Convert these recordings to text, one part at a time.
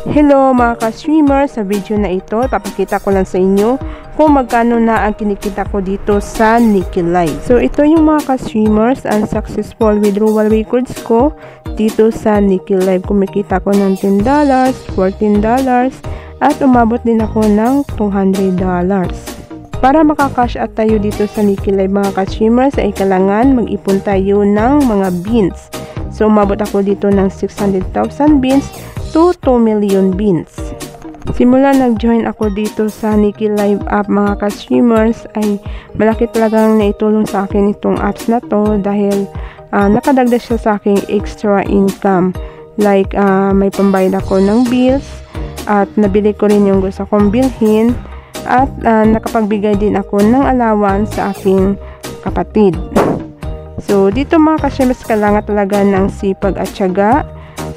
Hello mga ka-streamers, sa video na ito ipapakita ko lang sa inyo kung magkano na ang kinikita ko dito sa Nikki Live. So ito yung mga ka-streamers ang successful withdrawal records ko dito sa Nikki Live. Kumikita ko ng $10, $14 at umabot din ako ng $200. Para makakash out tayo dito sa Nikki Live mga ka-streamers ay kailangan mag-ipon tayo ng mga beans. So umabot ako dito ng 600,000 beans to 2 million beans. Simula nag-join ako dito sa Nikki Live app mga ka-streamers ay malaki talagang naitulong sa akin itong apps na to dahil nakadagdag siya sa aking extra income. Like may pambayad ako ng bills at nabili ko rin yung gusto kong bilhin at nakapagbigay din ako ng allowance sa aking kapatid. So dito mga ka-streamers kailangan talaga ng sipag at tiyaga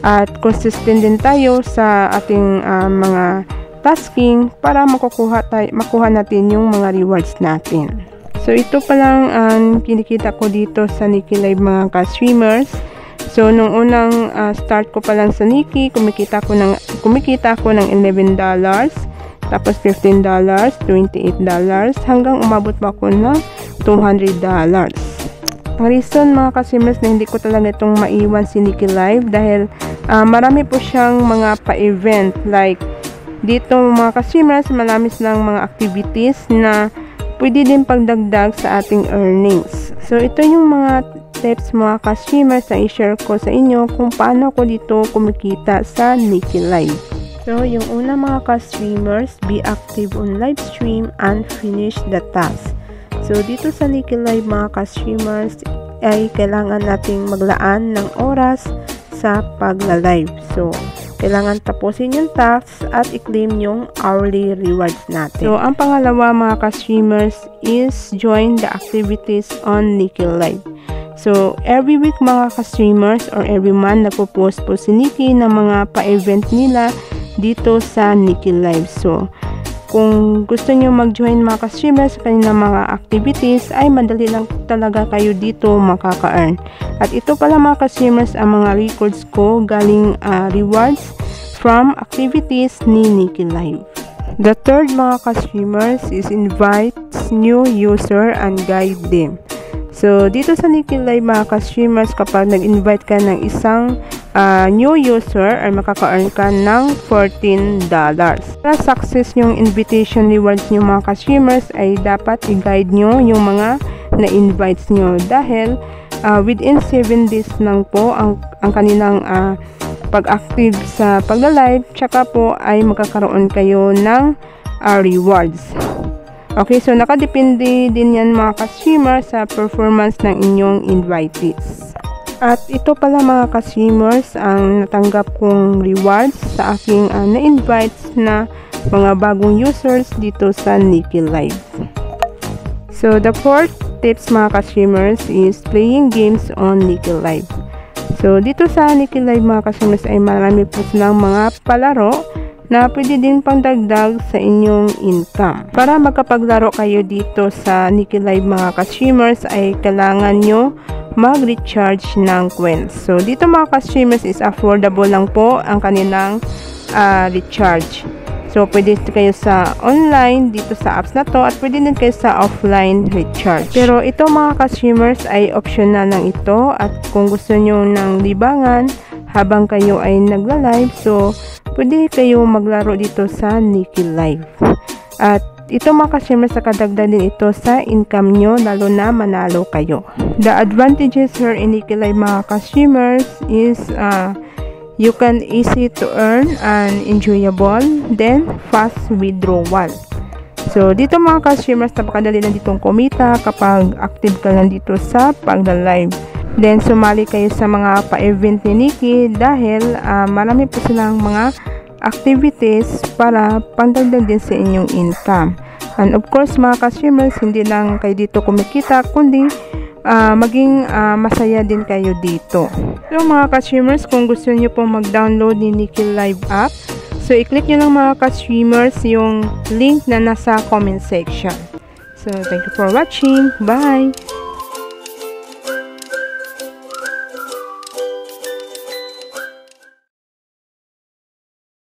at consistent din tayo sa ating mga tasking para makuha natin yung mga rewards natin. So ito pa lang ang kinikita ko dito sa Nikki Live mga ka-streamers. So nung unang start ko pa lang sa Nikki, kumikita ako ng $11, tapos $15, $28 hanggang umabot pa ako ng $200. Ang reason mga ka-streamers na hindi ko talaga itong maiwan si Nikki Live dahil marami po siyang mga pa-event. Like dito mga ka-streamers marami silang mga activities na pwede din pagdagdag sa ating earnings. So ito yung mga tips mga ka-streamers na i-share ko sa inyo kung paano ko dito kumikita sa Nikki Live. So yung una mga ka-streamers, be active on live stream and finish the task. So dito sa Nikki Live mga ka-streamers ay kailangan nating maglaan ng oras sa pagla-live. So kailangan tapusin yung tasks at i-claim yung hourly rewards natin. So ang pangalawa mga ka-streamers is join the activities on Nikki Live. So every week mga ka-streamers or every month nagpo-post po si Nikki ng mga pa-event nila dito sa Nikki Live. So kung gusto nyo mag-join mga ka-streamers sa kanilang mga activities ay madali lang talaga kayo dito makaka-earn. At ito pala mga ka-streamers ang mga records ko galing rewards from activities ni Nikki Live. The third mga ka-streamers is invite new user and guide them. So dito sa Nikki Live mga ka-streamers kapag nag-invite ka ng isang new user ay makaka-earn ka ng $14. Para success yung invitation rewards nyo mga ka-streamers ay dapat i-guide nyo yung mga na-invites nyo dahil within 7 days lang po ang kanilang pag-active sa pagla-live tsaka po ay magkakaroon kayo ng rewards. Okay, so nakadepende din yan mga ka-streamers sa performance ng inyong invitees. At ito pala mga ka-streamers ang natanggap kong rewards sa aking na-invites na mga bagong users dito sa Nikki Live. So the fourth tips mga ka-streamers is playing games on Nikki Live. So dito sa Nikki Live mga ka-streamers ay marami po silang mga palaro na pwede din pangdagdag sa inyong income. Para magkapaglaro kayo dito sa Nikki Live mga ka-streamers ay kailangan nyo mag-recharge ng coins. So dito mga ka-streamers is affordable lang po ang kanilang recharge. So pwede kayo sa online dito sa apps na to at pwede din kayo sa offline recharge. Pero ito mga ka-streamers ay optional lang ito at kung gusto nyo ng libangan habang kayo ay nagla-live so pwede kayo maglaro dito sa Nikki Live. At ito mga ka-streamers nakadagdag din ito sa income nyo lalo na manalo kayo. The advantages here in Nikki Live mga ka-streamers is you can easy to earn and enjoyable then fast withdrawal. So dito mga ka-streamers napakadali lang ditong kumita kapag active ka lang dito sa pagla-live. Then sumali kayo sa mga pa-event ni Nikki dahil marami po silang mga activities para pandagdag din sa inyong income. And of course mga ka-streamers hindi lang kayo dito kumikita kundi maging masaya din kayo dito. So mga ka-streamers kung gusto niyo po mag-download ni Nikki Live app so i-click nyo lang mga ka-streamers yung link na nasa comment section. So thank you for watching. Bye!